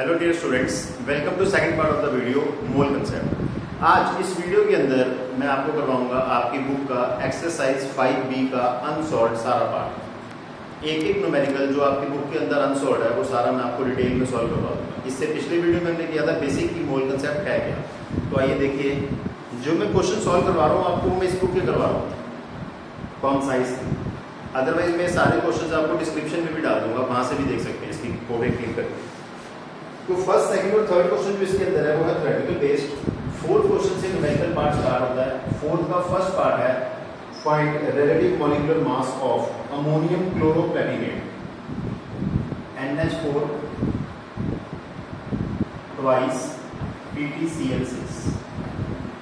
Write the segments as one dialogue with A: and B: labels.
A: Hello dear students, welcome to second part of the video mole concept. आज इस video के अंदर मैं आपको करवाऊंगा आपकी बुक का एक्सरसाइज 5B का अनसॉल्व्ड सारा पार्ट। एक एक न्यूमेरिकल जो आपकी बुक के अंदर अनसॉल्व्ड है वो सारा मैं आपको डिटेल में सॉल्व करवा दूंगा। इससे पिछले वीडियो में हमने किया था बेसिक की मोल कंसेप्ट है क्या। तो आइए देखिए, जो मैं क्वेश्चन सॉल्व करवा रहा हूँ आपको मैं इस बुक के करवा रहा हूँ कौन साइज। अदरवाइज मैं सारे क्वेश्चन आपको डिस्क्रिप्शन में भी डाल दूंगा, वहां से भी देख सकते हैं इसकी कोड क्लिक करके। तो फर्स्ट, सेकंड और थर्ड क्वेश्चन जो इसके अंदर है वो है थ्योरेटिकल बेस्ड। फोर्थ क्वेश्चन से न्यूमेरिकल पार्ट स्टार्ट होता है। फोर्थ का फर्स्ट पार्ट है find relative molecular mass of ammonium chloroplatinate NH4 twice PtCl6।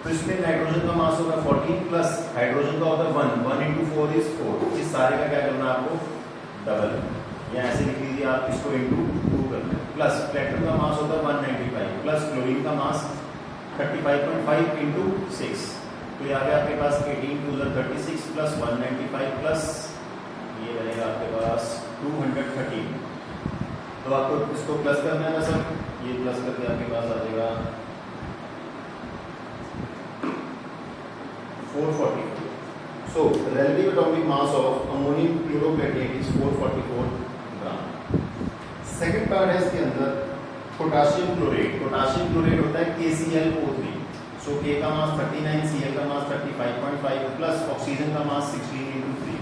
A: तो इसमें नाइट्रोजन का मास होगा 14 प्लस हाइड्रोजन का होगा 1 into 4 is 4। इस सारे का क्या करना है आपको, डबल या ऐसे लिख लीजिए आप, इसको into 2 करना है। प्लस प्लेटिनम का मास होता है 195 प्लस क्लोरीन का मास 35.5 into 6। तो यहाँ पे आपके पास 18 2 36 प्लस 195 प्लस ये रहेगा आपके पास 213। तो आपको इसको प्लस करना है ना सर, ये प्लस करके आपके पास आ जाएगा 444। So relative atomic mass of ammonium chloroplatinate is 444 gram. Second part है इसके अंदर पोटाशियम क्लोरेट। पोटाशियम क्लोरेट होता है KClO3। सो K का मास 39, Cl का मास 35.5 प्लस ऑक्सीजन का मास 16 into 3।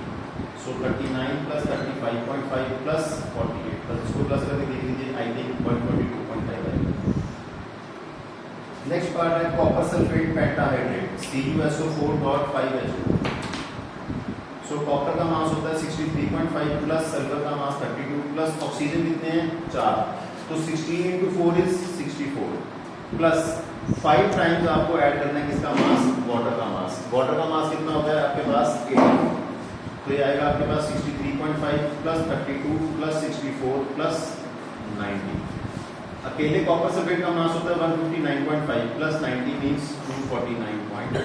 A: सो 39 प्लस 35.5 प्लस 48 प्लस इसको प्लस करके देख लीजिए, आई थिंक 122.5 है। नेक्स्ट पार्ट है कॉपर सल्फेट पेंटाहाइड्रेट CuSO4.5H2। सो कॉपर का मास होता है 63.5 प्लस सल्फर का मास 32 प्लस ऑक्सीजन कितने हैं 4। तो 16 into 4 is 64 प्लस 5 टाइम्स आपको ऐड करना है किसका मास, वाटर का मास। वाटर का मास कितना होता है आपके पास 80। तो ये आएगा आपके पास 63.5 प्लस 32 प्लस 64 प्लस 90। अकेले कॉपर सल्फेट का मास होता है 159.5 प्लस 90 मीन्स 249.5।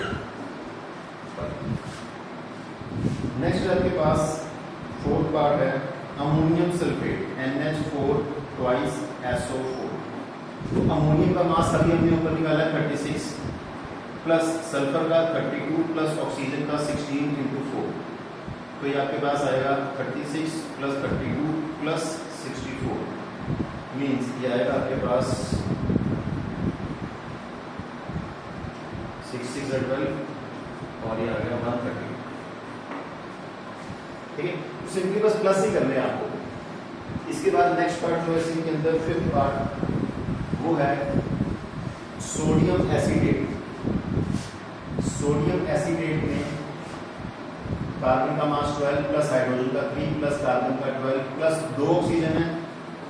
A: नेक्स्ट आपके पास फोर्थ पार्ट है ammonium sulphate NH4 twice SO4। तो अमोनियम का मास अभी हमने ऊपर निकाला है 36 प्लस सल्फर का 32 प्लस ऑक्सीजन का 16 into 4। तो ये आपके पास आएगा 36 प्लस 32 प्लस 64 मीन्स ये आएगा आपके पास 6 6 12 और ये आ गया 130। ठीक है, सिंपली बस प्लस ही करने हैं आपको। इसके बाद नेक्स्ट पार्ट जो है इसी के अंदर फिफ्थ पार्ट वो है सोडियम एसिडेट। सोडियम एसिडेट में कार्बन का मास 12 प्लस हाइड्रोजन का 3 प्लस कार्बन का 12 प्लस 2 ऑक्सीजन है।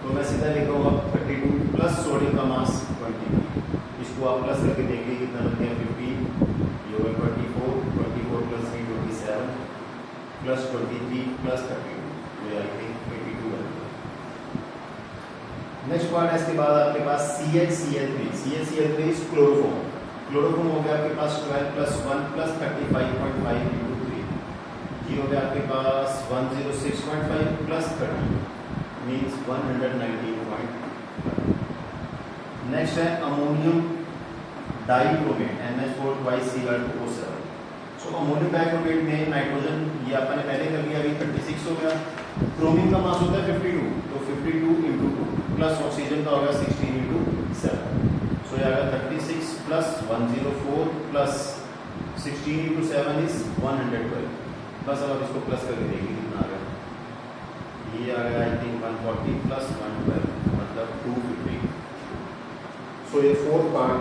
A: तो मैं सीधा लिख रहा हूँ 32 प्लस सोडियम का मास 20। इसको आप प्लस करके देखिए कितना बनते हैं 15, ये होगा 24 प्लस 3 27 प्लस 23 प्लस 32, ये आई थिंक 82 है। नेक्स्ट पार्ट है इसके बाद आपके पास CHCl3। CHCl3 is chloroform. Chloroform हो गया आपके पास 12 प्लस 1 प्लस 35.5 into 3। ये हो गया आपके पास 106.5 प्लस 30 मीन्स 119.5। नेक्स्ट है ammonium dichromate NH4 twice Cl2O7। So ammonium dichromate में नाइट्रोजन ये आपने पहले कर लिया, अभी 36 हो गया। क्रोमीन का मास होता है 52, तो 52 into 2 प्लस ऑक्सीजन का होगा 16 into 7। सो ये आएगा 36 प्लस 104 प्लस 16 into 7 is 112। बस अब आप इसको प्लस करके देखिए कितना आ गया, ये आ गया आई थिंक 140 प्लस 112 मतलब 250। सो ये फोर्थ पार्ट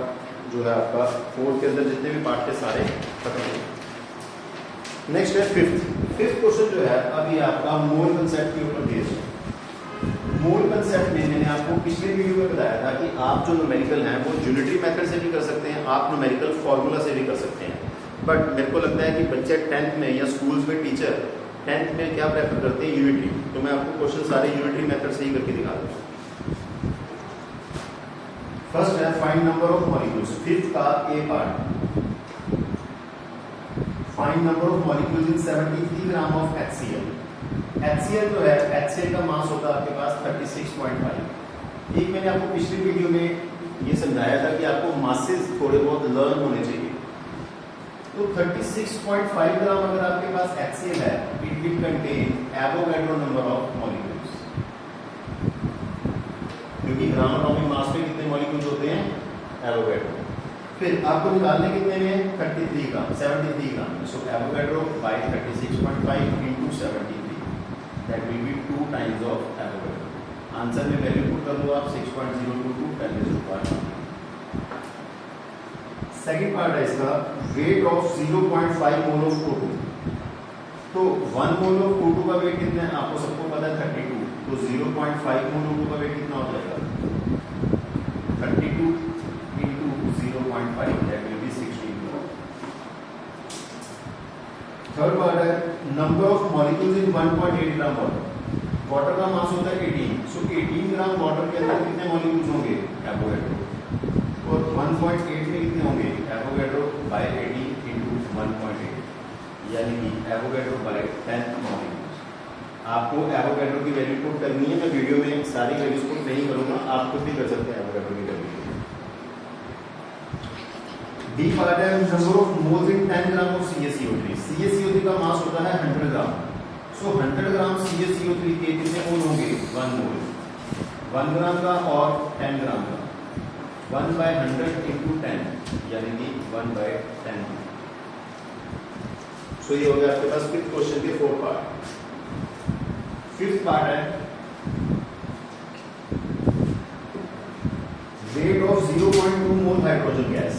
A: जो है आपका, फोर्थ के अंदर जितने भी पार्ट थे सारे खत्म हो गए। नेक्स्ट है फिफ्थ क्वेश्चन जो है अभी आपका मोल कंसेप्ट के ऊपर बेस्ड है। मोल कंसेप्ट में मैंने आपको पिछले वीडियो में बताया था कि आप जो न्यूमेरिकल हैं वो यूनिटरी मेथड से भी कर सकते हैं, आप न्यूमेरिकल फॉर्मूला से भी कर सकते हैं। बट मेरे को लगता है कि बच्चे 10th में या स्कूल्स में टीचर 10th में क्या प्रेफर करते हैं, यूनिटरी। तो मैं आपको क्वेश्चन सारे यूनिटरी मेथड से ही करके दिखा दूँ। फर्स्ट है find number of molecules. Fifth का A part, find number of molecules in 73 gram of HCl। HCl जो है, HCl का मास होता है आपके पास 36.5 एक मैंने आपको पिछली वीडियो में ये समझाया था कि आपको मासेस थोड़े बहुत लर्न होने चाहिए। तो 36.5 ग्राम अगर आपके पास HCl है, it will contain Avogadro number of molecules, क्योंकि ग्राम एटॉमिक मास में कितने मॉलिक्यूल्स होते हैं, एवोगैड्रो। फिर आपको निकालने कितने में, 33 gram, 73 gram. So Avogadro by 36.5 into 73, that will be 2 times of Avogadro. Answer में वैल्यू पुट कर दो आप 6.022 10⁻²। सेकंड पार्ट है इसका, weight of 0.5 mole of O2। तो 1 मोल ऑफ O2 का वेट कितना है, आपको सबको पता है 32। तो 0.5 मोल O2 का वेट कितना हो जाएगा, 32 into 0.5, that will be 16। Third part है, number of molecules in 1.8 gram water. Water का मास होता है 18, सो 18 ग्राम वाटर के अंदर कितने मॉलिक्यूल्स होंगे, एवोगैड्रो। और 1.8 में कितने होंगे, एवोगैड्रो बाय 18 into 1.8, यानी कि एवोगैड्रो बाय 10 मॉलिक्यूल्स। आपको एवोगैड्रो की वैल्यू पुट करनी है। मैं वीडियो में सारी वैल्यूज पुट नहीं करूंगा, आप खुद भी कर सकते हैं एवोगैड्रो की वैल्यू। डी पार्ट है, number of moles in 10 gram of CaCO3। CaCO3 का मास होता है 100 ग्राम। सो 100 ग्राम CaCO3 के कितने मोल होंगे, 1 मोल। 1 ग्राम का और 10 ग्राम का, 1/100 into 10, यानी कि 1/10। सो ये हो गया आपके पास फिफ्थ क्वेश्चन के 4 पार्ट। फिफ्थ पार्ट है, weight of 0.2 mole hydrogen gas.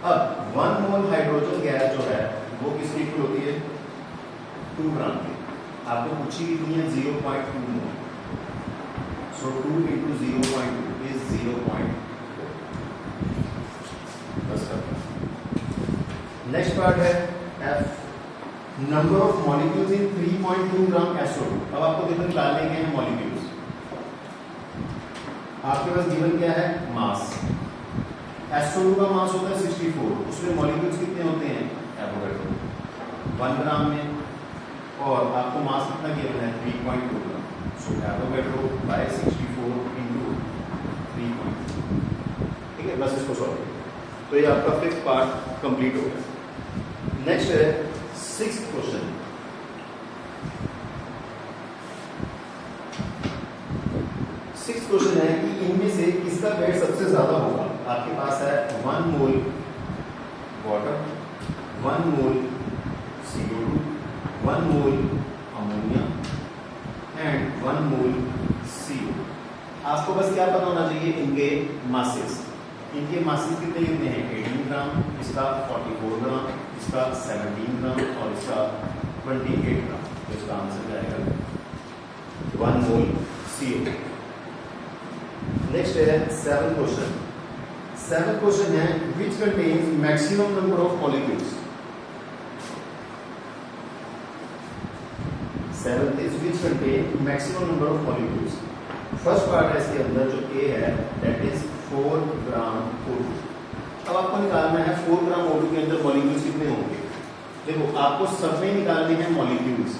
A: अब 1 मोल हाइड्रोजन गैस जो है वो किसकी इक्वल होती है, 2 ग्राम की। आपको पूछी कितनी है, 0.2 मोल। सो 2 into 0.2 is 0.4। बस नेक्स्ट पार्ट है F, number of molecules in 3.2 gram SO2। अब आपको देखो निकालने के हैं मॉलिक्यूल्स। आपके पास गिवन क्या है, मास। SO2 का मास होता है 64, उसमें मॉलिक्यूल्स कितने होते हैं, एवोगैड्रो 1 ग्राम में, और आपको मास कितना गिवन है, 3.2 ग्राम। So Avogadro bye 64 into 3.2। ठीक है, बस इसको सॉल्व करिए। तो ये आपका फिफ्थ पार्ट कंप्लीट हो गया। नेक्स्ट है सिक्स्थ क्वेश्चन। सिक्स्थ क्वेश्चन है कि इनमें से किसका वेट सबसे ज्यादा होगा। आपके पास है 1 मोल water, 1 mole CO2, 1 mole ammonia and 1 mole CO। आपको बस क्या पता होना चाहिए, इनके मासेस। इनके मासेस कितने कितने हैं, 18 ग्राम, इसका 44 ग्राम, इसका 17 ग्राम और इसका 28 ग्राम। तो इसका आंसर जाएगा 1 मोल CO। नेक्स्ट है 7th क्वेश्चन। 7th क्वेश्चन है, which contains maximum number of molecules. 7th is which contain maximum number of molecules. First part है इसके अंदर जो A है, दैट इज 4 ग्राम O2। अब आपको निकालना है 4 ग्राम O2 के अंदर मॉलिक्यूल्स कितने होंगे। देखो आपको सब में निकालने हैं मॉलिक्यूल्स,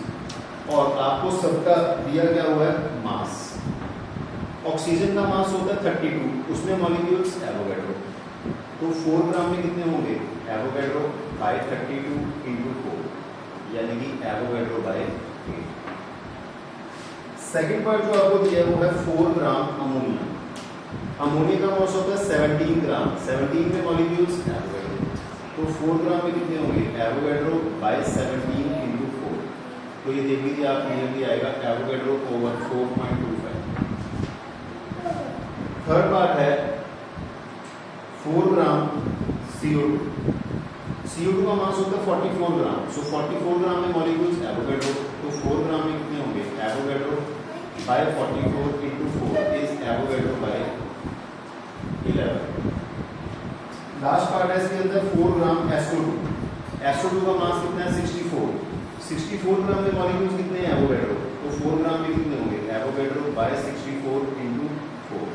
A: और आपको सबका दिया गया हुआ है मास। ऑक्सीजन का मास होता है 32, उसमें मॉलिक्यूल्स एवोगैड्रो। तो 4 ग्राम में कितने होंगे, एवोगैड्रो बाय 32 into 4, यानी कि एवोगैड्रो बाय 8। सेकेंड पार्ट जो आपको दिया है वो है 4 ग्राम अमोनिया। अमोनिया का मास होता है 17 ग्राम, 17 में मॉलिक्यूल्स एवोगैड्रो। तो 4 ग्राम में कितने होंगे, एवोगैड्रो बाय 17 into 4। तो ये देख लीजिए आप, क्लियरली आएगा एवोगैड्रो ओवर 4.25। थर्ड पार्ट है 4 ग्राम CO2। CO2 का मास होता है 44 ग्राम। सो 44 ग्राम में मॉलिक्यूल्स एवोगैड्रो। तो 4 ग्राम में कितने होंगे, Avogadro by 44 into 4 is Avogadro by 11। Last part है इसके अंदर 4 ग्राम SO2। SO2 का मास कितना है, 64। 64 ग्राम में मॉलिक्यूल्स कितने हैं, एवोगैड्रो। तो 4 ग्राम में कितने होंगे, एवोगैड्रो बाय 64 into 4,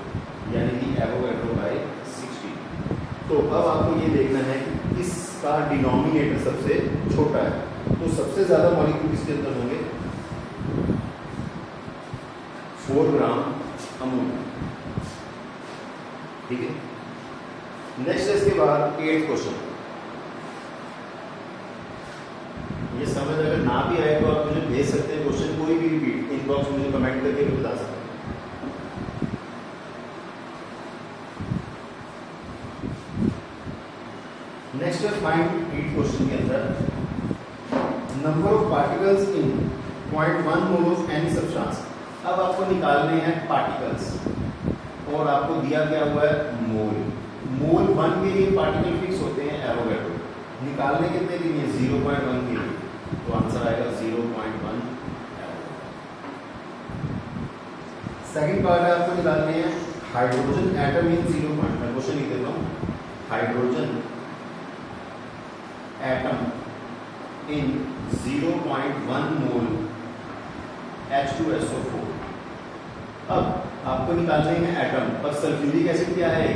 A: यानी कि एवोगैड्रो बाय 60। तो अब आपको ये देखना है कि किसका डिनोमिनेटर सबसे छोटा है। तो सबसे ज्यादा मॉलिक्यूल किसके अंदर होंगे, 4 ग्राम अमोनिया। ठीक है। नेक्स्ट है इसके बाद 8th क्वेश्चन। ये समझ अगर ना भी आए तो आप मुझे भेज सकते हैं क्वेश्चन, कोई भी रिपीट इनबॉक्स में मुझे कमेंट करके भी बता सकते हैं। नेक्स्ट है फाइंड 8th क्वेश्चन के अंदर number of particles in 0.1 mole of any substance. अब आपको निकालने हैं पार्टिकल्स और आपको दिया गया हुआ है मोल। मोल 1 के लिए पार्टिकल फिक्स होते हैं एवोगैड्रो, निकालने कितने के लिए 0.1 के लिए, तो आंसर आएगा 0.1 एवोगैड्रो। सेकंड पार्ट है आपको निकालने हैं हाइड्रोजन एटम इन 0. मैं क्वेश्चन लिख देता हूँ, hydrogen atom in 0.1 mole H2SO4। अब आपको निकालने हैं एटम, पर सल्फ्यूरिक एसिड क्या है,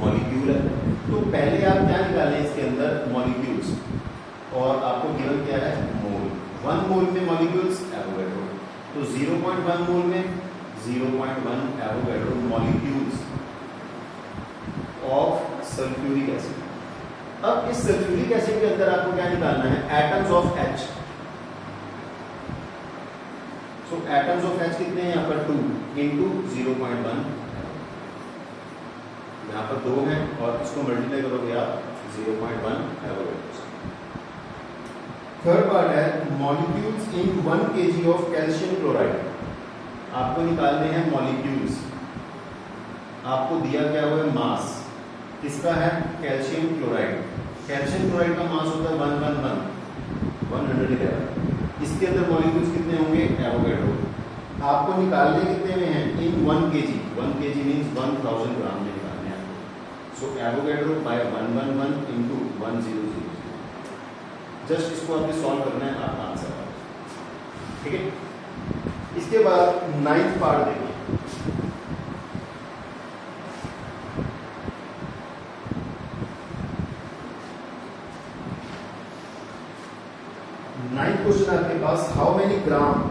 A: मॉलिक्यूल है, तो पहले आप क्या निकालें इसके अंदर मॉलिक्यूल्स, और आपको गिवन क्या है मोल। 1 मोल में मॉलिक्यूल्स एवोगैड्रो, तो 0.1 मोल में 0.1 Avogadro molecules of sulphuric acid. अब इस सल्फ्यूरिक एसिड के अंदर आपको क्या निकालना है, atoms of H। So atoms of H कितने हैं यहाँ पर 2 इंटू 0.1, यहाँ पर 2 हैं और इसको मल्टीप्लाई करोगे आप 0.1 एवोगैड्रो। थर्ड पार्ट है molecules in 1 kg of calcium chloride. आपको निकालने हैं मॉलिक्यूल्स, आपको दिया गया हुआ है मास, किसका है कैल्शियम क्लोराइड। कैल्शियम क्लोराइड का मास होता है 111 इसके अंदर मॉलिक्यूल्स कितने होंगे एवोगैड्रो। आपको निकालने कितने में हैं इन 1 kg, 1 kg मीन्स 1000 ग्राम में निकालने हैं। सो एवोगैड्रो बाय 111 इंटू 1000। जस्ट इसको आपने सॉल्व करना है, आपका आंसर है, ठीक है। इसके बाद 9th पार्ट देखिए, क्वेश्चन आपके पास हाउ मेनी ग्राम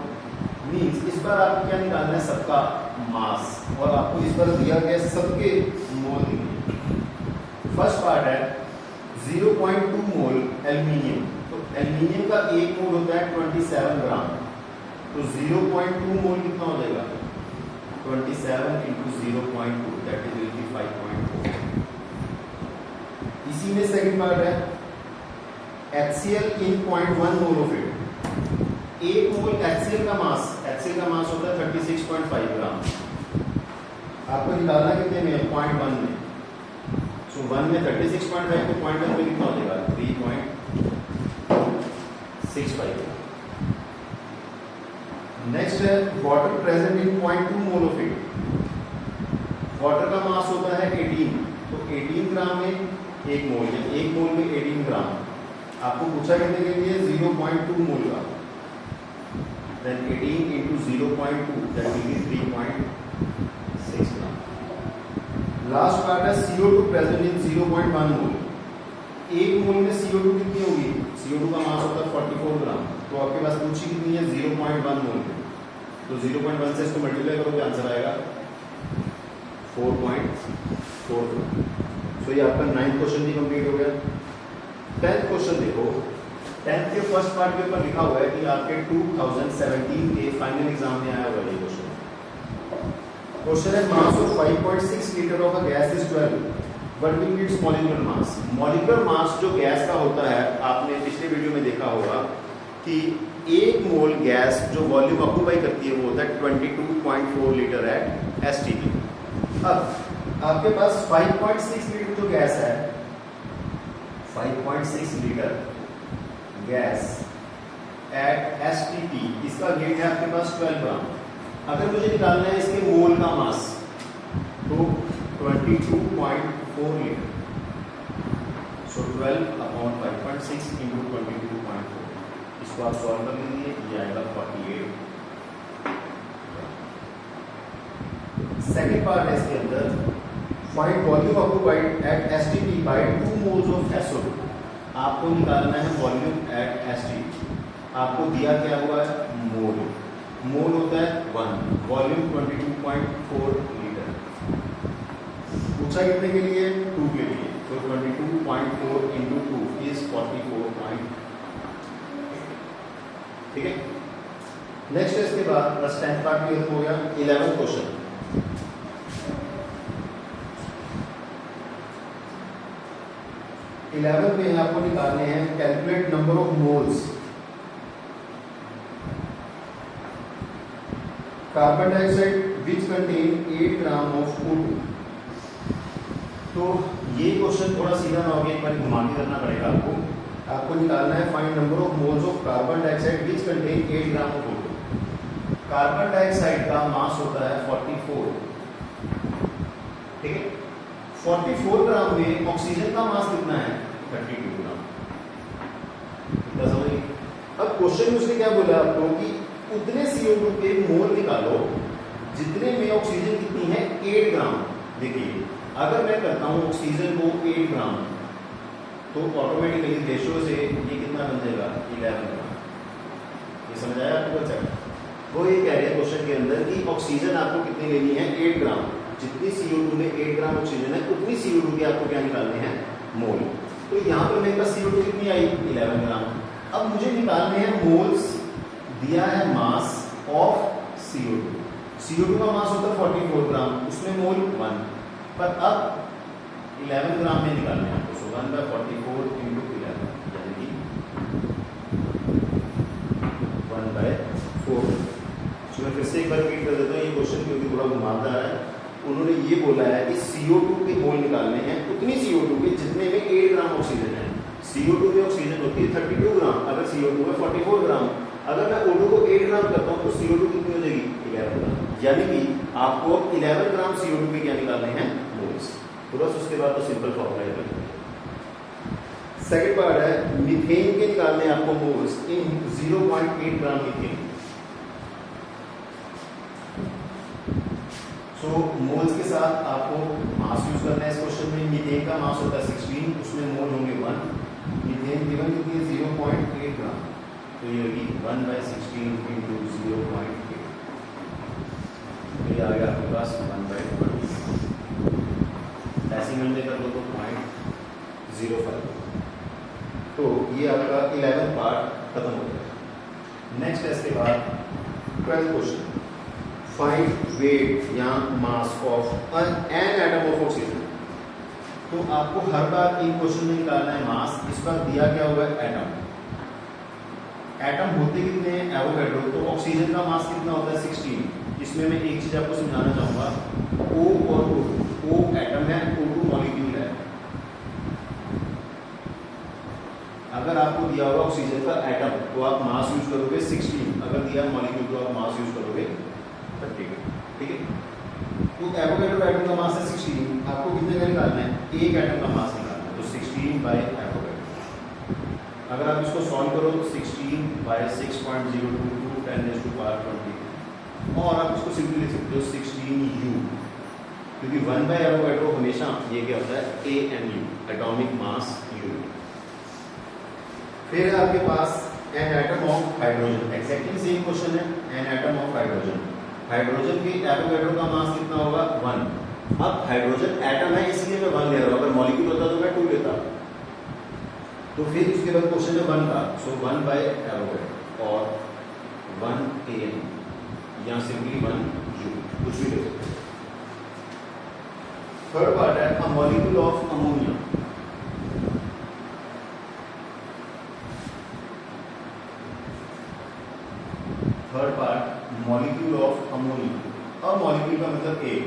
A: मीन्स, इस बार आपको क्या निकालना है सबका मास, और आपको इस बार दिया गया सबके मोल दिए। फर्स्ट पार्ट है 0.2 मोल एल्यूमिनियम, तो एल्यूमिनियम का एक मोल होता है 27 ग्राम, तो 0.2 मोल कितना हो जाएगा 27 इंटू 0.2 दैट इज 5.4। इसी में सेकंड पार्ट है HCl in 0.1 mole of it. एक मोल HCl का मास होता है 36.5 ग्राम। आपको निकालना कितने में 0.1 में, सो 1 में 36.5 तो 0.1 में कितना हो जाएगा 3.65। नेक्स्ट है water present in 0.2 mole of it. Water का मास होता है 18, तो 18 ग्राम में एक मोल है, एक मोल में 18 ग्राम। आपको पूछा कितने के लिए 0.2 मोल का, then 18 into 0.2 that will be 3.6 gram. Last part है CO2 प्रेजेंट इन 0.1 मोल। एक मोल में CO2 कितनी होगी, CO2 का मास होता है 44 ग्राम, तो आपके पास पूछी कितनी है 0.1 मोल में, तो 0.1 से इसको मल्टीप्लाई करोगे आंसर आएगा 4.4। सो ये आपका 9th क्वेश्चन भी कंप्लीट हो गया। 10th क्वेश्चन देखो, 10th के फर्स्ट पार्ट के ऊपर लिखा हुआ है कि आपके 2017 के फाइनल एग्जाम में आया हुआ ये क्वेश्चन है mass of 5.6 litre of a gas is 12, what will be it's molecular mass. Molecular mass जो गैस का होता है, आपने पिछले वीडियो में देखा होगा कि एक मोल गैस जो वॉल्यूम ऑक्यूपाई करती है वो होता है 22.4 लीटर एट STP। अब आपके पास 5.6 लीटर जो गैस है, 5.6 लीटर गैस एट STP, इसका वेट है आपके पास 12 ग्राम। अगर मुझे निकालना है इसके मोल का मास, तो 22.4 लीटर, सो 12 अपॉन 5.6 इंटू 22.4, इसको आप सॉल्व कर लीजिए, ये आएगा 48। सेकेंड पार्ट है इसके अंदर find volume occupied at STP by 2 moles of SO2। आपको निकालना है वॉल्यूम एट STP, आपको दिया क्या हुआ है मोल, मोल होता है 1, वॉल्यूम 22.4 लीटर। पूछा कितने के लिए, 2 के लिए। तो 22.4 इंटू 2 इज 44. ठीक है। नेक्स्ट है इसके बाद बस 10th पार्ट भी खत्म हो गया। 11th क्वेश्चन, में आपको निकालने हैं calculate number of moles carbon dioxide which contain 8 gram of O2। तो ये क्वेश्चन थोड़ा सीधा ना होगा, एक बार घुमा के करना पड़ेगा आपको निकालना है find number of moles of carbon dioxide which contain 8 gram of O2। Carbon dioxide का मास होता है 44, ठीक है। 44 ग्राम में ऑक्सीजन का मास कितना है, 32 ग्राम। अब क्वेश्चन में उसने क्या बोला आपको कि उतने CO2 के मोल निकालो जितने में ऑक्सीजन कितनी है, 8 ग्राम। देखिए अगर मैं करता हूं ऑक्सीजन को 8 ग्राम तो ऑटोमेटिकली रेशियो से ये कितना बन जाएगा, 11 ग्राम। ये समझ आया आपको बच्चा? वो ये कह रहे हैं क्वेश्चन के अंदर कि ऑक्सीजन आपको कितनी लेनी है, 8 ग्राम। जितनी CO2 में 8 ग्राम ऑक्सीजन है उतनी CO2 के आपको क्या निकालने हैं, मोल। तो यहाँ पर मेरे पास CO2 कितनी आई, 11 ग्राम। अब मुझे निकालने हैं मोल्स, दिया है मास ऑफ CO2। CO2 का मास होता है 44 ग्राम, उसमें मोल 1, पर अब 11 ग्राम में निकालने हैं आपको। सो 1/44 इंटू 11 यानी कि 1/4। सो मैं फिर से एक बार रिपीट कर देता हूँ ये क्वेश्चन क्योंकि थोड़ा घुमावदार है। उन्होंने ये बोला है कि CO2 के मोल निकालने हैं उतनी CO2 के जितने में 8 ग्राम ऑक्सीजन है। CO2 में ऑक्सीजन होती है 32 ग्राम, अगर CO2 में 44 ग्राम। अगर मैं O2 को 8 ग्राम करता हूँ तो CO2 कितनी हो जाएगी, 11 ग्राम। यानी कि आपको 11 ग्राम CO2 के क्या निकालने हैं, मोल्स। तो बस उसके बाद तो सिंपल फॉर्मूला है। सेकंड पार्ट है मीथेन के निकालने हैं आपको मोल्स इन 0.8 ग्राम मीथेन। सो मोल्स के साथ आपको मास यूज करना है इस क्वेश्चन में। मीथेन का मास होता है 16, उसमें मोल होंगे 1। मीथेन गिवन कितनी है, 0.8 ग्राम। तो ये होगी 1/16 इंटू 0.8। तो ये आ गया आपके पास 1/1। डेसिमल में कर दो तो 0.05। तो ये आपका 11th पार्ट खत्म हो गया। नेक्स्ट है इसके बाद 12th क्वेश्चन, फाइंड वेट या mass of N atom of oxygen. तो आपको हर बार इन क्वेश्चन में निकालना है मास। इस बार दिया क्या हुआ है, एटम। एटम होते कितने हैं, एवोगैड्रो। तो ऑक्सीजन का मास कितना होता है, 16। इसमें मैं एक चीज आपको समझाना चाहूंगा, O और O एटम है, O2 मॉलिक्यूल है। अगर आपको दिया होगा ऑक्सीजन का एटम तो आप मास यूज करोगे 16, अगर दिया मॉलिक्यूल तो आप मास यूज करोगे 30। ठीक है। तो एवोगैड्रो एटम का मास है 16, आपको कितने का निकालना है, एक एटम का मास निकालना है। तो 16 बाय एवोगैड्रो। अगर आप इसको सॉल्व करो तो 16 बाय 6.022 10⁻20, और आप इसको सिंपली लिख सकते हो 16U, क्योंकि 1/एवोगैड्रो हमेशा ये क्या होता है, AMU, एटॉमिक मास यूनिट। फिर है आपके पास an atom of hydrogen. Exactly same question है, an atom of hydrogen. Hydrogen के एवोगैड्रो का मास कितना होगा, 1। अब हाइड्रोजन एटम है इसलिए मैं 1 ले रहा हूँ, अगर मॉलिक्यूल होता तो मैं 2 लेता। तो फिर उसके बाद क्वेश्चन है 1 का। सो 1/एवोगैड्रो और 1 AMU या सिंपली 1U, कुछ भी ले सकते। थर्ड पार्ट है a molecule of ammonia. Third part molecule of ammonia. अब मॉलिक्यूल का मतलब एक।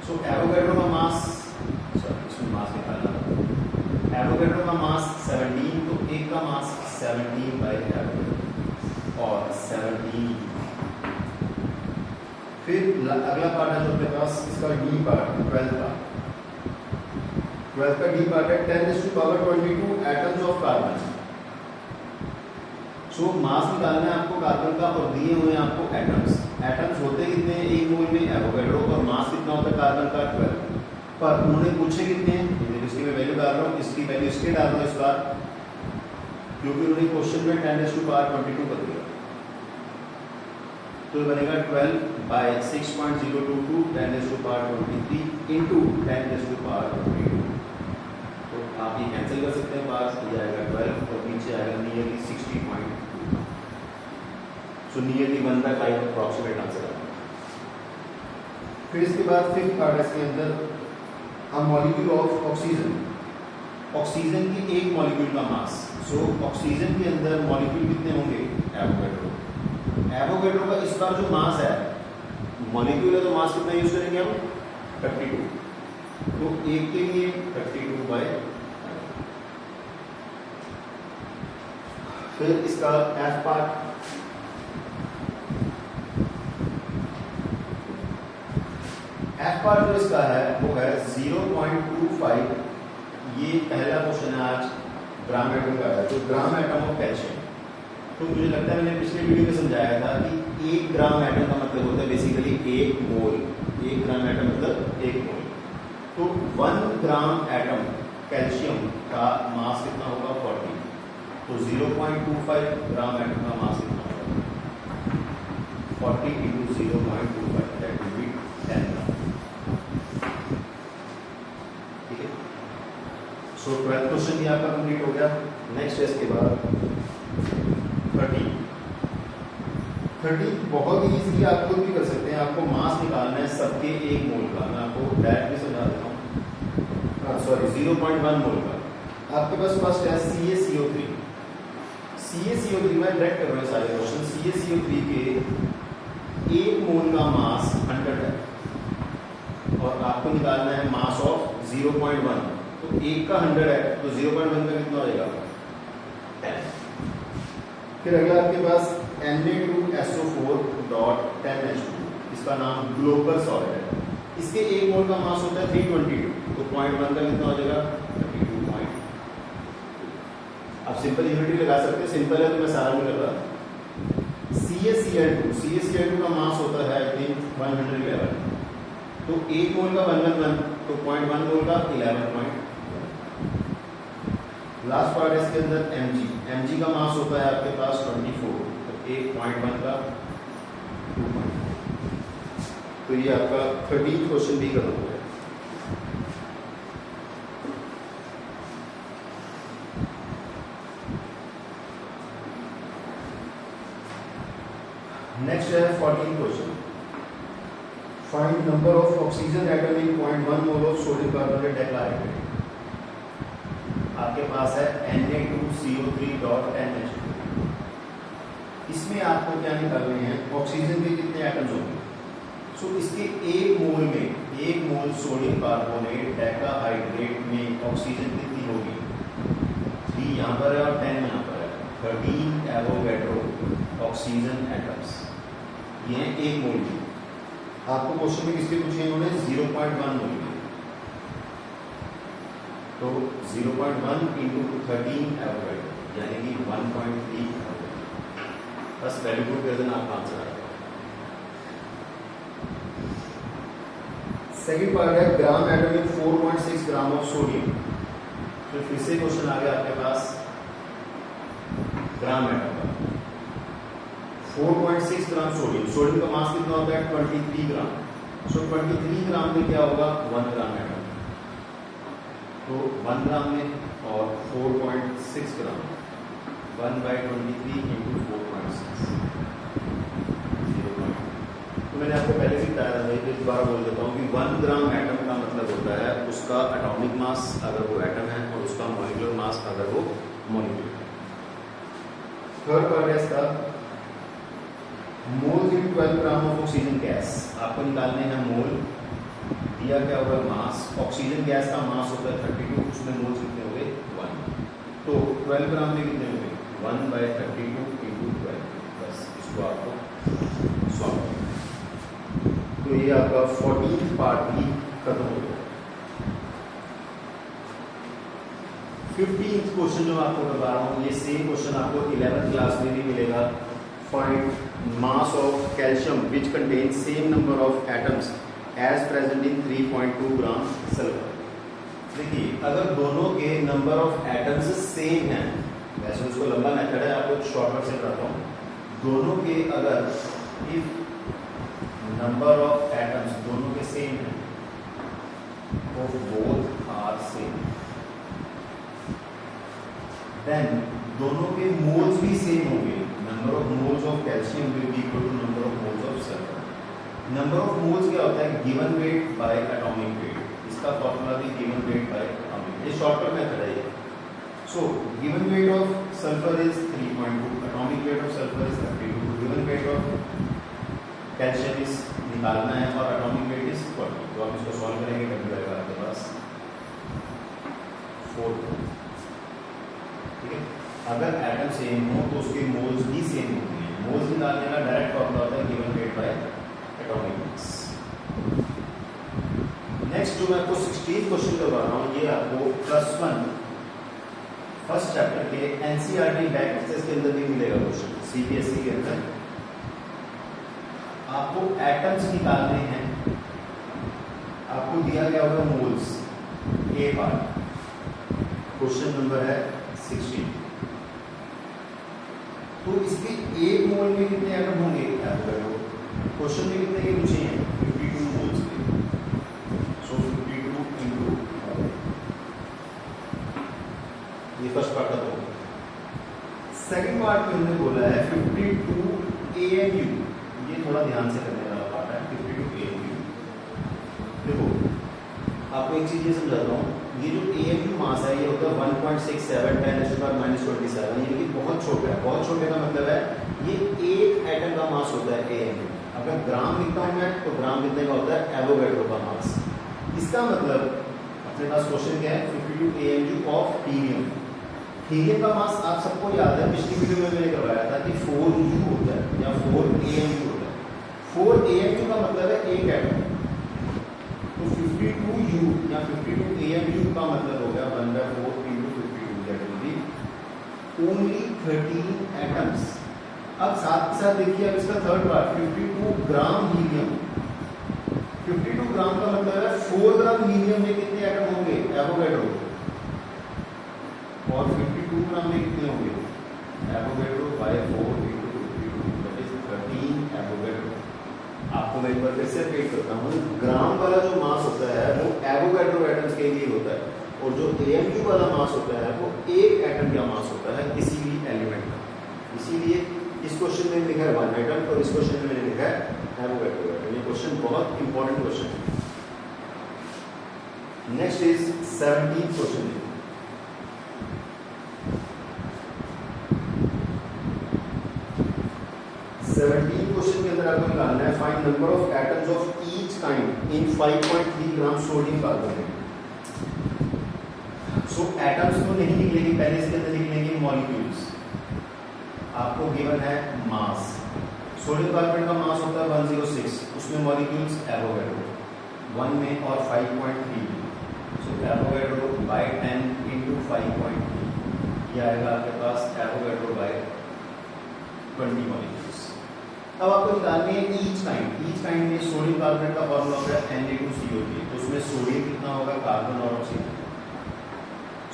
A: सो एवोगैड्रो का मास, सॉरी इसमें मास निकालना, एवोगैड्रो का मास 17, तो एक का मास 17/एवोगैड्रो और 17। फिर अगला पार्ट है जो अपने पास, इसका डी पार्ट, 12th का। 12th का डी पार्ट है 10⁻22 एटम्स ऑफ कार्बन। सो मास निकालना है आपको कार्बन का और दिए हुए हैं आपको एटम्स। एटम्स होते कितने हैं, एक मोल में एवोगैड्रो, और मास कितना होता है कार्बन का, 12। पर उन्होंने पूछे कितने हैं, इसकी मैं वैल्यू डाल रहा हूँ, इसकी वैल्यू इसके डाल रहा हूँ इस बार, क्योंकि उन्होंने क्वेश्चन में 10⁻22 कर दिया। तो बनेगा 12 by 6.022 10 raised to power 23 into 10 raised to power 22। तो आप ये कैंसिल कर सकते हैं, पास ये आएगा 12 और नीचे आएगा nearly 60.2। So nearly 1/5 approximate answer आएगा। फिर इसके बाद फिफ्थ पार्ट है इसके अंदर a molecule of oxygen, oxygen की एक मॉलिक्यूल का मास। सो ऑक्सीजन के अंदर मॉलिक्यूल कितने होंगे, एवोगैड्रो। एवोगैड्रो का इस बार जो मास है, मॉलिक्यूल है तो मास कितना यूज करेंगे हम, 32। तो एक के लिए 32/। फिर इसका एफ पार्ट, एफ पार्ट जो इसका है वो है 0.25। ये पहला क्वेश्चन है आज ग्राम एटम का है, तो ग्राम एटम ऑफ कैल्शियम। तो मुझे लगता है मैंने पिछले वीडियो में समझाया था कि 1 ग्राम एटम का मतलब होता है बेसिकली 1 मोल। 1 ग्राम एटम मतलब 1 मोल। तो 1 ग्राम एटम कैल्शियम का मास कितना होगा, 40। तो 0.25 ग्राम एटम का मास कितना होगा, 40 into 0.25 दैट विल बी 10 ग्राम। ठीक है। सो 12th क्वेश्चन भी आपका कंप्लीट हो गया। नेक्स्ट है इसके बाद 30 बहुत ही इजीली आप खुद भी कर सकते हैं। आपको मास निकालना है सबके 1 मोल का। मैं आपको डायरेक्टली समझा देता हूँ, सॉरी 0.1 मोल का। आपके पास फर्स्ट है CaCO3। CaCO3 में डायरेक्ट कर रहा है सारे क्वेश्चन। CaCO3 के 1 मोल का मास 100 है और आपको निकालना है मास ऑफ 0.1। तो 1 का 100 है तो 0.1 का कितना हो जाएगा, 10। फिर अगला आपके पास Na2SO4.10H2, इसका नाम ग्लोबल सॉलिड है। इसके 1 मोल का मास होता है 322। तो 0.1 का कितना हो जाएगा, 32.2। आप सिंपल यूनिटी लगा सकते हैं, सिंपल है तो मैं सारा नहीं कर रहा। CaCl2 का मास होता है आई थिंक 111। तो 1 मोल का 111, तो 0.1 मोल का 11.1। लास्ट पार्ट है इसके अंदर Mg का मास होता है आपके पास 24। तो 1.1 का 2.4। तो ये आपका 13th क्वेश्चन भी खत्म हो गया। नेक्स्ट है 14th question. Find number of oxygen atom in 0.1 mole of sodium carbonate decahydrate. आपके पास है Na2CO3.NH2। इसमें आपको क्या निकालने हैं, ऑक्सीजन के कितने एटम्स होंगे। सो इसके 1 मोल में, 1 मोल सोडियम कार्बोनेट डेकाहाइड्रेट में ऑक्सीजन कितनी होगी, 3 यहाँ पर है और 10 यहाँ पर है। 13 एवोगैड्रो ऑक्सीजन एटम्स, ये हैं 1 मोल की। आपको क्वेश्चन में किसके पूछे उन्होंने, 0.1 मोल की। तो 0.1 into 13 एवोगैड्रो यानी कि 1.3 एवोगैड्रो। बस वेरी गुड वर्जन आपका आंसर आएगा। सेकंड पार्ट है gram atom in 4.6 gram of sodium. तो फिर से क्वेश्चन आ गया आपके पास ग्राम एटम का। 4.6 ग्राम सोडियम, सोडियम का मास कितना होता है 23 ग्राम। सो 23 ग्राम में क्या होगा, 1 ग्राम एटम। तो 1 ग्राम में और 4.6 ग्राम, 1/23 into 4.6 0.2। तो मैंने आपको पहले भी बताया था, एक बार बोल देता हूँ कि 1 ग्राम एटम का मतलब होता है उसका एटॉमिक मास अगर वो एटम है और उसका मॉलिक्यूलर मास अगर वो मॉलिक्यूल है। थर्ड पार्ट है इसका मोल इन 12 ग्राम ऑफ ऑक्सीजन गैस। आपको निकालने हैं मोल, दिया क्या होगा मास। ऑक्सीजन गैस का मास होता है 32, उसमें मोल्स कितने हो गए 1। तो 12 ग्राम में कितने हो गए 1/32 into 12। बस इसको आपको सॉल्व करना। तो ये आपका 14th पार्ट भी खत्म हो गया। 15th क्वेश्चन जो आपको बता रहा हूँ, ये सेम क्वेश्चन आपको 11th क्लास में भी मिलेगा। Find mass of calcium which contain same number of atoms as present in 3.2 gram sulphur. देखिए अगर दोनों के नंबर ऑफ एटम्स सेम हैं, वैसे उसको लंबा मेथड है, आपको शॉर्टकट से बताता हूँ। दोनों के अगर इफ नंबर ऑफ एटम्स दोनों के सेम है, of both are same, then दोनों के मोल्स भी सेम होंगे, number of moles of calcium will be equal to number of moles of sulphur. Number of moles क्या होता है, given weight by atomic weight, इसका फॉर्मूला भी गिवन वेट बाय एटॉमिक, ये शॉर्टकट मेथड है ये। So given weight of sulphur is 3.2, atomic weight of sulphur is 32, given weight of calcium is निकालना है और एटॉमिक वेट इज 40। तो आप इसको सॉल्व करेंगे, कभी आएगा आपके पास 4। ठीक है, अगर एटम सेम हो तो उसके मोल्स भी सेम होते हैं। मोल्स निकालने का डायरेक्ट फॉर्मूला होता है given weight by atomic mass. Next जो मैं आपको 16th क्वेश्चन करवा रहा हूँ, ये आपको +1 फर्स्ट चैप्टर के एनसीईआरटी बैक एक्सेस के अंदर भी मिलेगा क्वेश्चन, सीबीएसई के अंदर। आपको एटम्स निकालने हैं, आपको दिया गया होगा मोल्स, ए पार्ट, क्वेश्चन नंबर है 16। तो इसके एक मोल में कितने एटम होंगे, क्वेश्चन में कितने के पूछे हैं, 52 मोल्स के। सो 52 इंटू, ये फर्स्ट पार्ट का तो। सेकंड पार्ट में हमने बोला है 52 AMU, ये थोड़ा ध्यान से करने वाला पार्ट है। 52 AMU, देखो आपको एक चीज ये समझाता हूँ, ये जो AMU मास है ये होता है 1.67 10⁻⁻27, यानी कि बहुत छोटा है। बहुत छोटे का मतलब है ये एक एटम का मास होता है AMU। अगर ग्राम लिखता हूँ मैं तो ग्राम कितने का होता है, एवोगैड्रो का मास। इसका मतलब अपने पास क्वेश्चन क्या है, 52 AMU ऑफ हीलियम। हीलियम का मास आप सबको याद है, पिछली वीडियो में मैंने करवाया था कि 4U होता है या 4AMU होता है। 4AMU का मतलब है एक एटम, तो 52U या 52 AMU का मतलब हो गया 1/4 into 52, that will be only 13 atoms. अब साथ के साथ देखिए, अब इसका थर्ड पार्ट 52 ग्राम हीलियम। 52 ग्राम का मतलब है 4 ग्राम हीलियम में कितने एटम होंगे, एवोगैड्रो, और 52 ग्राम में कितने होंगे, Avogadro by 4 into 52, that is 13 Avogadro. आपको मैं एक बार फिर से रिपीट करता हूँ, ग्राम वाला जो मास होता है वो एवोगैड्रो एटम्स के लिए होता है, और जो AMU वाला मास होता है वो एक एटम का मास होता है किसी भी एलिमेंट का। इसीलिए इस क्वेश्चन में लिखा है 1 एटम और इस क्वेश्चन में मैंने लिखा है एवोगैड्रो एटम। ये क्वेश्चन बहुत इंपॉर्टेंट क्वेश्चन है। Next is 17th question. 17 question के अंदर आपको निकालना है find number of atoms of each kind in 5.3 gram sodium carbonate. So atoms तो नहीं निकलेंगे, पहले इसके अंदर निकलेंगे मॉलिक्यूल्स। आपको गिवन है मास, सोडियम कार्बोनेट का मास होता है 106, उसमें मॉलिक्यूल्स एवोगैड्रो 1 में और 5.3, सो एवोगैड्रो बाय 10 into 5.3, ये आएगा आपके पास एवोगैड्रो बाय 20 मॉलिक्यूल्स। अब आपको निकालनी है ईच काइंड। ईच काइंड में सोडियम कार्बोनेट का फॉर्मूला होता है Na2CO3, तो उसमें सोडियम कितना होगा, कार्बन और ऑक्सीजन।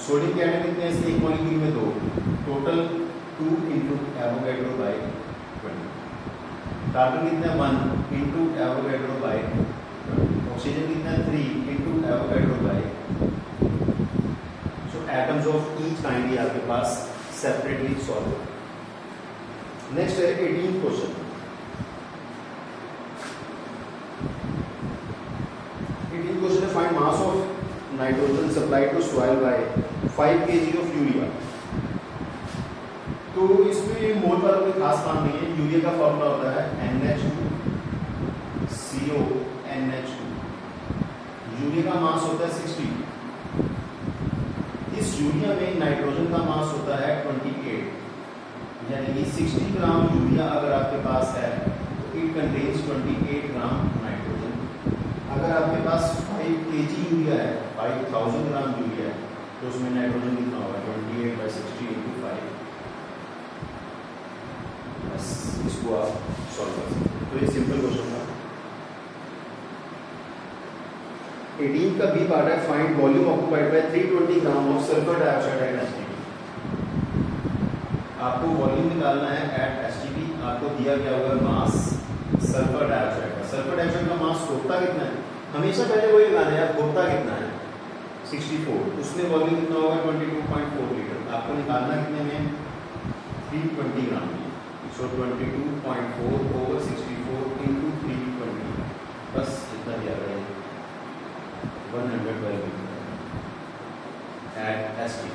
A: सोडियम के एटम कितने हैं इसके एक मॉलिक्यूल में, 2, total 2 into Avogadro by 20। Carbon कितना है 1 into एवोगैड्रो बाय 20। ऑक्सीजन कितना है 3 into Avogadro by. So atoms of each kind ये आपके पास सेपरेटली सॉल्व। नेक्स्ट है 18th क्वेश्चन। 18th क्वेश्चन है find mass of nitrogen supplied to soil by 5 kg of urea. तो इसमें मोल वाला कोई खास काम नहीं है। यूरिया का फॉर्मूला होता है NH2CO NH2। यूरिया का मास होता है 60। इस यूरिया में नाइट्रोजन का मास होता है 28, यानी कि 60 ग्राम यूरिया अगर आपके पास है तो इट कंटेन्स 28 ग्राम नाइट्रोजन। अगर आपके पास 5 kg यूरिया है, 5000 ग्राम यूरिया है, तो उसमें नाइट्रोजन कितना होगा, 28/60 into 5। बस इसको आप सॉल्व कर सकते हैं। तो ये सिंपल क्वेश्चन था। 18 का बी पार्ट है find volume occupied by 320 gram of sulphur dioxide eight STP. आपको वॉल्यूम निकालना है एट एसटीपी। आपको दिया गया होगा मास सल्फर डाइऑक्साइड का। सल्फर सुपर डाइमेंशन का मास होता कितना है, हमेशा पहले वही लगाना है, होता कितना है 64, उसमें वॉल्यूम कितना होगा 22.4 लीटर। आपको निकालना कितने में 320 ग्राम में। सो 22.4 ओवर 64 इंटू 320, बस इतना दिया गया है 112 एट एसटी।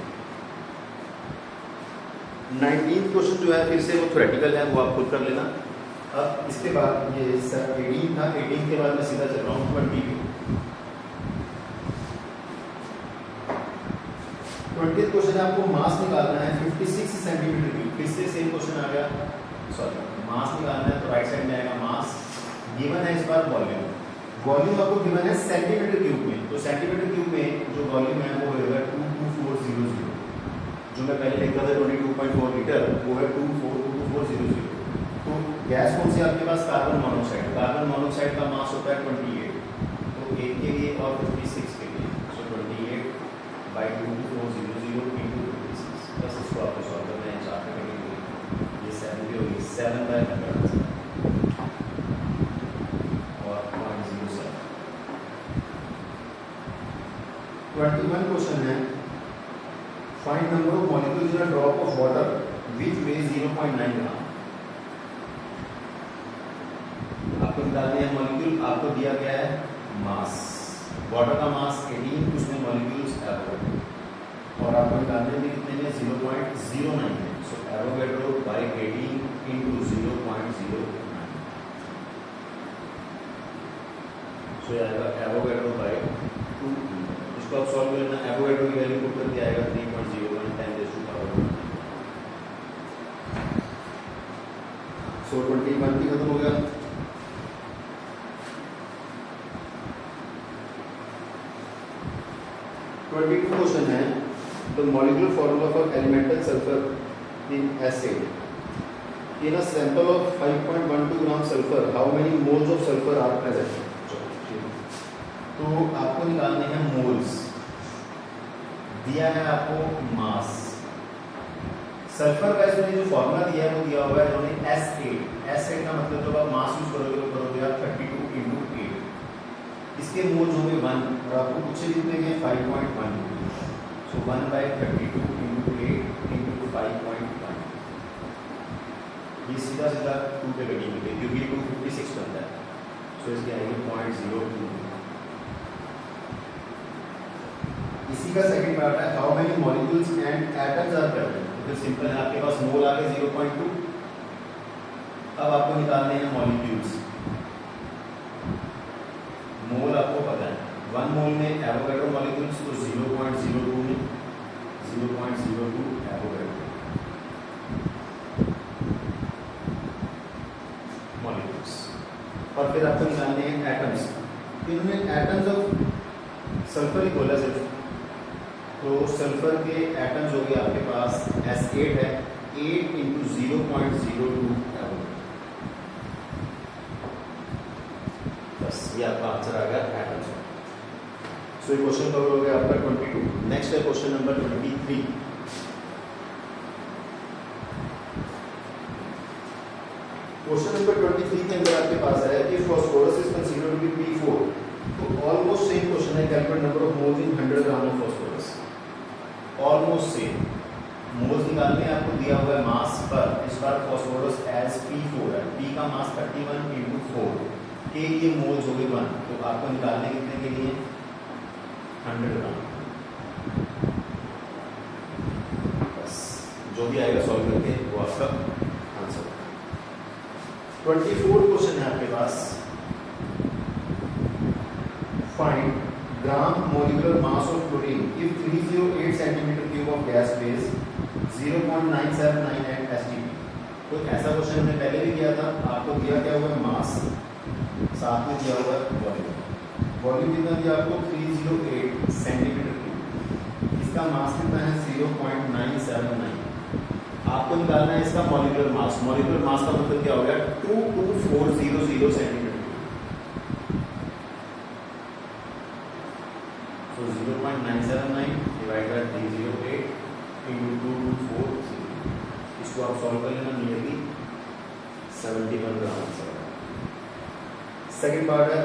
A: 19th क्वेश्चन जो है फिर से वो थ्योरेटिकल है, वो आप खुद कर लेना। अब इसके बाद ये 18 था, 18 के बाद मैं सीधा चल रहा हूँ 20 क्वेश्चन है। आपको मास निकालना है 56 सेंटीमीटर क्यूब। फिर से सेम क्वेश्चन आ गया, सॉरी मास निकालना है तो राइट साइड में आएगा मास, गिवन है इस बार वॉल्यूम। वॉल्यूम आपको गिवन है सेंटीमीटर क्यूब में, तो सेंटीमीटर क्यूब में जो वॉल्यूम है वो होगा 22400, जो मैं पहले लिखा था 22.4 लीटर, वो है 242400। तो गैस कौन सी आपके पास, कार्बन मोनोऑक्साइड। कार्बन मोनोऑक्साइड का मास होता है 28, तो 1 के लिए और 56 के लिए, सो 28 बाई 2400 इंटू 56। बस इसको आपको सॉल्व करना है, 4 करेंगे, ये 7 भी होगी, 7 बाई 100 और 0.07। 21 क्वेश्चन है, find number of molecules in a drop of water which ways 0.9 ग्राम। आपको निकालने हैं मॉलिक्यूल, आपको दिया गया है मास, वाटर का मास 18, उसमें मॉलिक्यूल्स एवोगैड्रो, और आपको निकालने में कितने में 0.09 है। सो एवोगैड्रो बाई 18 इंटू 0.09, सो आएगा एवोगैड्रो बाई 2। इसको आप सॉल्व करना, एवोगैड्रो की वैल्यू पुट करके आएगा 3.01 10 टू पावर। सो 21 भी खत्म हो गया। 22 क्वेश्चन है, the molecular formula for elemental sulphur in acid in a sample of 5.12 gram sulphur, how many moles of sulphur are present. तो आपको निकालने हैं मोल्स, दिया है आपको मास। सल्फर का इसमें जो फॉर्मूला दिया है वो दिया हुआ है इन्होंने S8। S8 का मतलब जब आप मास यूज करोगे वो करोगे आप 32 इंटू 8, इसके मोल्स होंगे 1, और आपको पूछे कितने हैं 5.1, सो 1 बाई 32 इंटू 8 इंटू 5.1, ये सीधा सीधा 2 पे कटेंगे क्योंकि 256 बनता है, सो इसके आएंगे 0.02। इसी का सेकंड पार्ट है, how many molecules and atoms are present. तो सिंपल है, आपके पास मोल आ गए 0.2। अब आपको निकालने हैं मॉलिक्यूल्स। मोल आपको पता है, 1 मोल में एवोगैड्रो मॉलिक्यूल्स, तो 0.02 में 0.02 एवोगैड्रो मॉलिक्यूल्स। और फिर आपको निकालने हैं एटम्स। इन्होंने एटम्स ऑफ सल्फर ही बोला सिर्फ, तो सल्फर के एटम्स हो गए आपके पास S8 है, 8 इंटू 0.02 एवोगैड्रो। बस ये आपका आंसर आ गया एटम्स। सो ये क्वेश्चन कवर हो गया आपका 22। नेक्स्ट है क्वेश्चन नंबर 23। क्वेश्चन नंबर 23 के अंदर आपके पास है कि phosphorus is considered to be P4, तो ऑलमोस्ट सेम क्वेश्चन है, calculate number of moles in 100 gram of phosphorus. Almost same moles निकालने आपको दिया हुआ है मास पर, इस बार फॉस्फोरस एज P4 है, P का मास 31 इंटू 4 के लिए मोल्स हो गए 1, तो आपको निकालने कितने के लिए 100 ग्राम। बस जो भी आएगा सॉल्व करके वो आपका आंसर। 24 क्वेश्चन है आपके पास, find gram molecular mass of chlorine if 308 centimetre cube of gas phase 0.979 at STP। तो ऐसा क्वेश्चन हमने पहले भी किया था, आपको दिया क्या हुआ है मास, साथ में दिया हुआ है वॉल्यूम। वॉल्यूम कितना दिया आपको 308 सेंटीमीटर क्यूब, इसका मास कितना है 0.979। आपको निकालना है इसका मॉलिक्यूलर मास। मॉलिक्यूलर मास का मतलब क्या हो गया 22400 centimetre. So 0.979 divided by 308 into 2240, इसको आप सॉल्व कर लेना, nearly 71 gram answer. Second part है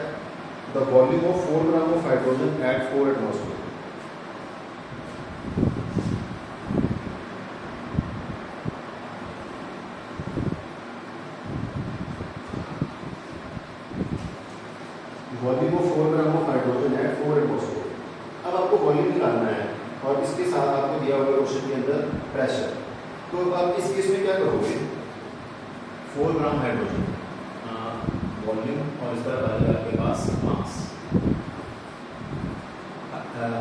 A: the volume of 4 gram of hydrogen at 4 atmosphere. Volume of 4 gram of hydrogen at 4 atmosphere. अब आपको वॉल्यूम निकालना है और इसके साथ आपको दिया होगा क्वेश्चन के अंदर प्रेशर। तो अब इस केस में क्या करोगे, 4 ग्राम हाइड्रोजन वॉल्यूम और इस तरह बनेगा आपके पास मास।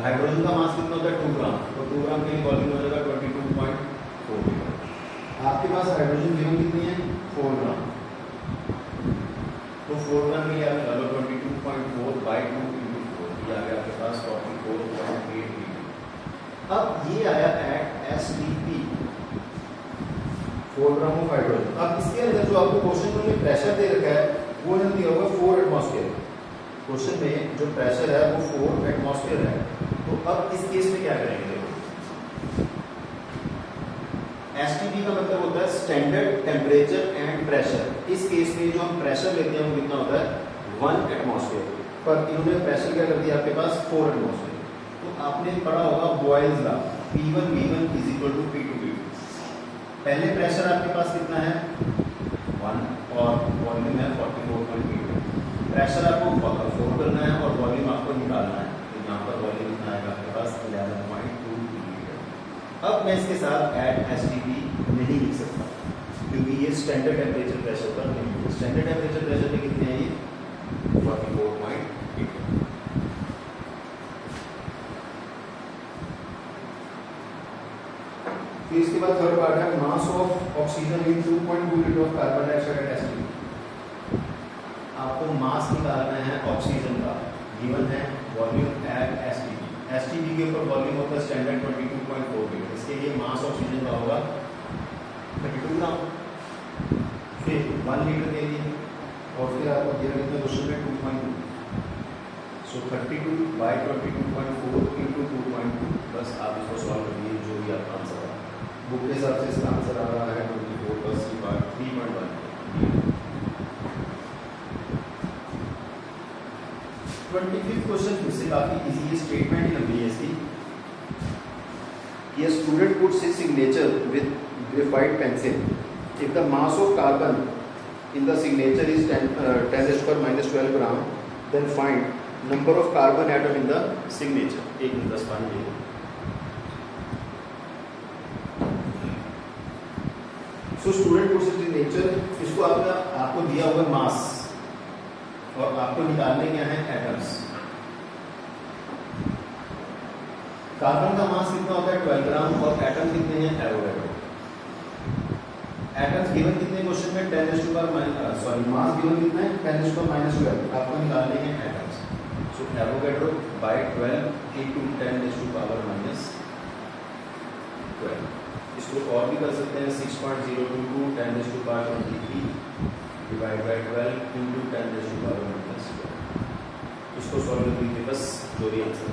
A: हाइड्रोजन का मास कितना होता है 2 ग्राम, तो 2 ग्राम के लिए वॉल्यूम हो जाएगा 22.4 लीटर। आपके पास हाइड्रोजन गिवन कितनी है 4 ग्राम, तो 4 ग्राम के लिए आप डालो 22.4 बाई 2 इंटू 4, ये आ गया आपके पास 44.8 लीटर। अब ये आया at STP 4 gram of hydrogen. अब इसके अंदर जो आपको क्वेश्चन में प्रेशर दे रखा है वो है दिया होगा 4 एटमॉस्फेयर। क्वेश्चन में जो प्रेशर है वो 4 एटमॉस्फेयर है। तो अब इस केस में क्या करेंगे, एसटीपी का मतलब होता है स्टैंडर्ड टेम्परेचर एंड प्रेशर। इस केस में जो हम प्रेशर लेते हैं वो कितना होता है 1 एटमॉस्फेयर, पर इन्होंने प्रेशर क्या कर दिया आपके पास 4 एटमॉस्फेयर। तो आपने पढ़ा होगा Boyle's law P1 V1 is equal to P2 V2। पहले प्रेशर आपके पास कितना है 1 और वॉल्यूम है 44.8। प्रेशर आपको 4 करना है और वॉल्यूम आपको निकालना है, तो यहाँ पर वॉल्यूम कितना आएगा आपके पास 11.2 लीटर। अब मैं इसके साथ एट एसटीपी नहीं लिख सकता क्योंकि ये स्टैंडर्ड टेम्परेचर प्रेशर पर नहीं है। स्टैंडर्ड टेम्परेचर प्रेशर पे कितने हैं ये 44.8। फिर इसके बाद थर्ड पार्ट है mass of oxygen in 2.2 litre of carbon dioxide eight STP. आपको मास निकालना है ऑक्सीजन का, गिवन है वॉल्यूम एट एसटीपी। एसटीपी के ऊपर वॉल्यूम होता है स्टैंडर्ड 22.4 लीटर। इसके लिए मास ऑक्सीजन का होगा 32 ग्राम। फिर 1 लीटर के लिए और फिर आपको दिया कितना क्वेश्चन में 2.2, सो 32 बाई 22.4 इंटू 2.2। बस आप इसको सॉल्व करिए जो भी आपका आंसर है। बुक के हिसाब से इसका आंसर आ रहा है 24 प्लस 3.1। 25th क्वेश्चन फिर से काफी इजी है, स्टेटमेंट लंबी है इसकी। A student puts his signature with graphite pencil. If the mass of carbon in the signature is 10 raised to power minus 12 gram, then find number of carbon atom in the signature. एक minute 10 पानी ले। So student puts his signature, इसको आपको दिया हुआ मास और आपको निकालने क्या है एटम्स। कार्बन का मास कितना होता है 12 ग्राम और एटम कितने हैं एवोगैड्रो। एटम्स गिवन कितने क्वेश्चन में 10 raised to power mass given कितना है 10 raised to power minus 12। आपको निकालने हैं atoms, so Avogadro bye 12 into 10 raised to power minus 12। इसको और भी कर सकते हैं 6.022 10 raised to power 23 divide by 12 into 10 raised to power minus 12। इसको सॉल्व कर दीजिए बस जो भी आंसर।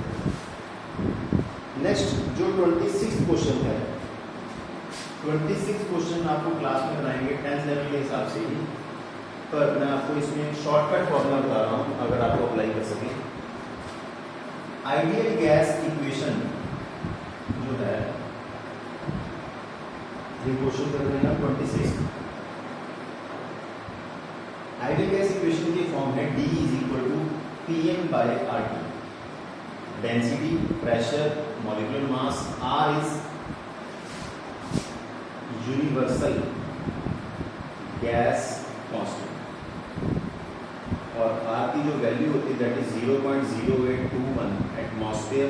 A: नेक्स्ट जो 26th क्वेश्चन है, 26th क्वेश्चन आपको क्लास में कराएंगे 10th लेवल के हिसाब से ही, पर मैं आपको इसमें शॉर्टकट फॉर्मूला बता रहा हूँ अगर आपको अप्लाई कर सकें। आइडियल गैस इक्वेशन जो है ये क्वेश्चन कर रहे हैं 26। आइडियल गैस इक्वेशन की फॉर्म है D is equal to PM/RT। Density, pressure, molecular mass, R is universal gas constant और R की जो वैल्यू होती है दैट इज 0.0821 एटमॉस्फेयर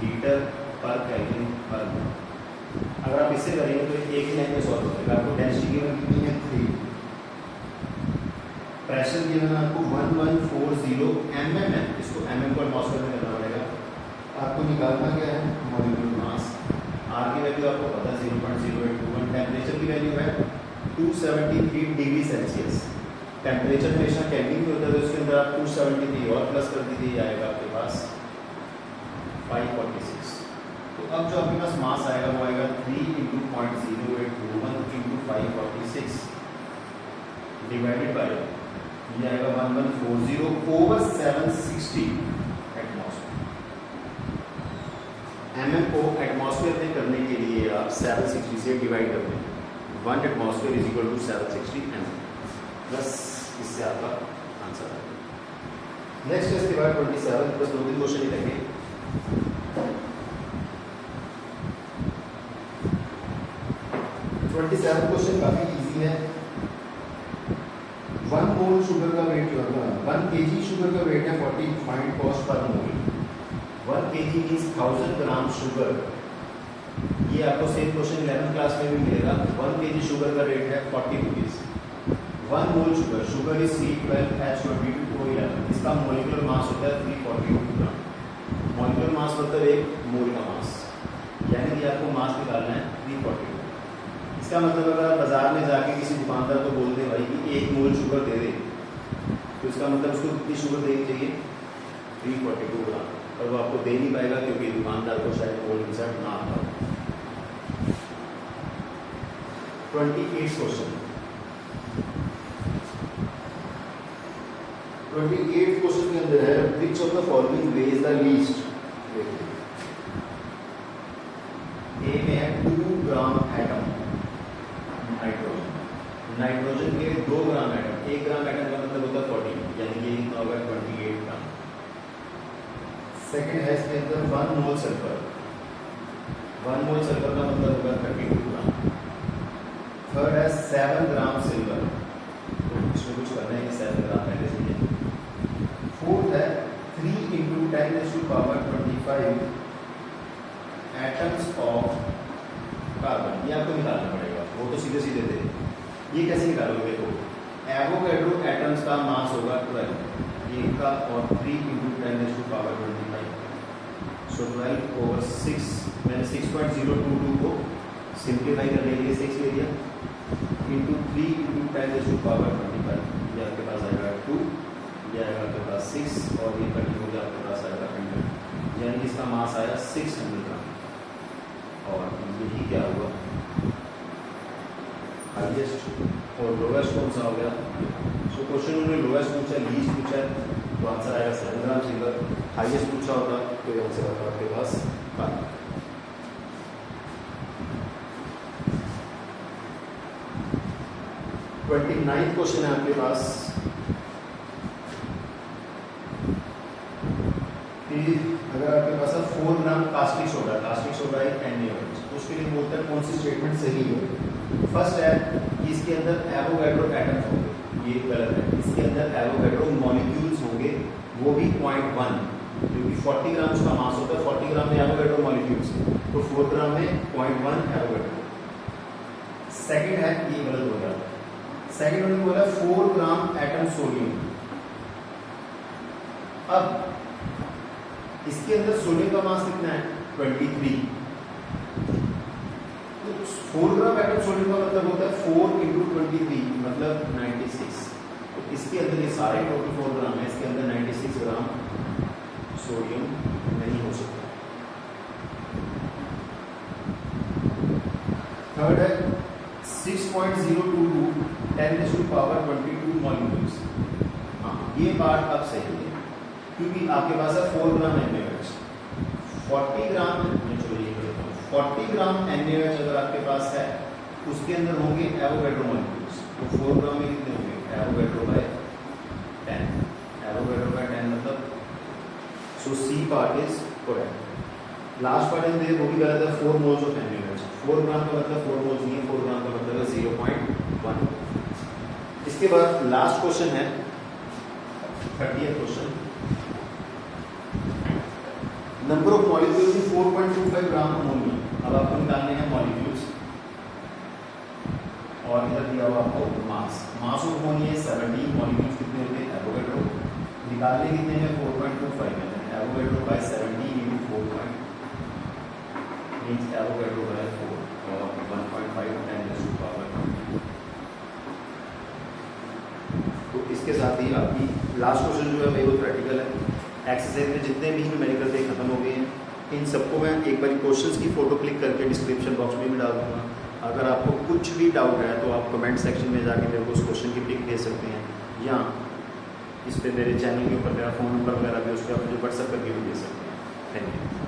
A: लीटर पर केल्विन पर मिनट। अगर आप इससे करेंगे तो एक ही लाइन में सॉल्व हो जाएगा। आपको डेंसिटी गिवन कितनी है 3, प्रेशर गिवन आपको 1140 mm है, इसको mm को एटमॉस्फेयर में करना पड़ेगा। आपको निकालना क्या है मॉलिक्यूलर मास। R की वैल्यू आपको पता है 0.0821। टेम्परेचर की वैल्यू है 273 डिग्री सेल्सियस। टेम्परेचर हमेशा केल्विन में होता है तो उसके अंदर आप 273 और प्लस कर दीजिए, आएगा आपके पास 546। तो अब जो आपके पास मास आएगा वो आएगा 3 × 0.0821 × 546 डिवाइडेड बाय ये आएगा 1140 ओवर 760 एटमॉस्फेयर। mm को एटमॉस्फेयर में करने के लिए आप 760 से डिवाइड कर दें। 1 atmosphere is equal to 760 mm, बस इससे आपका आंसर आएगा। नेक्स्ट इसके बाद 27, बस 2-3 क्वेश्चन ही रहेंगे। 27 क्वेश्चन काफी इजी है। 1 मोल शुगर का वेट 1 kg शुगर का वेट है 40, फाइंड कॉस्ट पर मोल। 1 kg मींस 1000 ग्राम शुगर। ये आपको सेम क्वेश्चन 11th क्लास में भी मिलेगा। 1 kg शुगर का रेट है 40 rupees. 1 mole sugar, sugar is C12H22O11, इसका मोलिकुलर मास होता है 342 ग्राम। मोलिकुलर मास मतलब 1 मोल का मास, यानी कि आपको मास निकालना है 342। इसका मतलब अगर आप बाजार में जाके किसी दुकानदार को बोलते हैं भाई कि 1 मोल शुगर दे दे, तो इसका मतलब उसको कितनी शुगर देनी चाहिए? 342 ग्राम। और वो आपको दे नहीं पाएगा क्योंकि दुकानदार को शायद मोल रिजल्ट ना आता हो। 28 क्वेश्चन। 28 क्वेश्चन के अंदर है which of the following weighs the least. A में है 2 ग्राम एटम नाइट्रोजन। नाइट्रोजन के 2 ग्राम एटम, 1 ग्राम एटम का मतलब होता है 40, यानी कि इतना होगा 28 ग्राम। सेकेंड है इसके अंदर 1 मोल सल्फर। 1 मोल सल्फर का मतलब होगा 32 ग्राम। थर्ड है 7 ग्राम सिल्वर, तो इसमें कुछ करना है कि 7 ग्राम पहले से ही। फोर्थ है 3 × 10⁻25 एटम्स ऑफ कार्बन। ये आपको निकालना पड़ेगा, वो तो सीधे सीधे थे। ये कैसे निकालोगे? देखो, एवोगैड्रो एटम्स का मास होगा 12, ये का, और 3 × 10⁻25, सो 12 ओवर 6। मैंने 6.022 को सिंप्लीफाई करने के लिए 6 ले लिया, इंटू 3 × 10⁻25, ये आपके पास आएगा 2, ये आएगा आपके पास 6, और ये कटिंग हो गया आपके पास आएगा 100, यानी कि इसका मास आया 600 ग्राम। और यही क्या हुआ? हाईएस्ट और लोवेस्ट कौन सा हो गया? सो क्वेश्चन उन्होंने लोवेस्ट पूछा, लीस्ट पूछा, तो आंसर आएगा 7 ग्राम सिल्वर। हाईएस्ट पूछा होता तो आंसर आता आपके पास 5। 29th क्वेश्चन है आपके पास कि अगर आपके पास 4 ग्राम कास्टिक सोडा है NaOH, तो उसके लिए बोलता है कौन सी स्टेटमेंट सही है। फर्स्ट है कि इसके अंदर एवोगैड्रो एटम्स होंगे, ये गलत है। इसके अंदर एवोगैड्रो मॉलिक्यूल्स होंगे, वो भी 0.1, क्योंकि 40 ग्राम उसका मास होता है, 40 ग्राम में एवोगैड्रो मॉलिक्यूल्स, तो 4 ग्राम में 0.1 एवोगैड्रो। सेकंड है, ये गलत हो गया। सेकंड उन्होंने बोला 4 ग्राम एटम सोडियम। अब इसके अंदर सोडियम का मास कितना है? 23। तो 4 ग्राम एटम सोडियम का मतलब होता है 4 × 23 मतलब 96। तो इसके अंदर ये सारे टोटल 4 ग्राम है, इसके अंदर 96 ग्राम सोडियम नहीं हो सकता। थर्ड है 6.022 10⁻22 मॉलिक्यूल्स। हाँ, ये पार्ट अब सही है क्योंकि आपके पास है 4 ग्राम NaOH। 40 ग्राम 40 ग्राम NaOH अगर आपके पास है, उसके अंदर होंगे एवोगैड्रो मॉलिक्यूल्स, तो 4 ग्राम में कितने होंगे? एवोगैड्रो बाय 10, एवोगैड्रो बाय 10 मतलब, so C part is correct. Last part है वो भी गलत है, 4 मोल्स ऑफ NaOH। 4 ग्राम का मतलब 4 मोल्स नहीं है, 4 ग्राम का मतलब है 0.1। इसके बाद लास्ट क्वेश्चन है 30th question. Number of molecules in 4.25 gram ammonia. अब आपको निकालने हैं मॉलिक्यूल्स, और इधर दिया हुआ आपको mass. Mass of ammonia 17, molecules कितने होते हैं? एवोगैड्रो। निकालने कितने हैं? 4.25 में। Avogadro by 17 × 4 means Avogadro by 4 और 1.5 10⁻²। तो इसके साथ ही आपकी लास्ट क्वेश्चन जो है वो प्रैक्टिकल है। एक्सरसाइज में जितने भी न्यूमेरिकल थे खत्म हो गए हैं। इन सबको मैं एक बार क्वेश्चंस की फ़ोटो क्लिक करके डिस्क्रिप्शन बॉक्स में भी डाल दूँगा। अगर आपको कुछ भी डाउट है तो आप कमेंट सेक्शन में जाके मेरे को उस क्वेश्चन की पिक दे सकते हैं, या इस पे मेरे चैनल के ऊपर मेरा फ़ोन नंबर वगैरह भी, उस पर आप मुझे व्हाट्सएप करके भी दे सकते हैं। Thank you.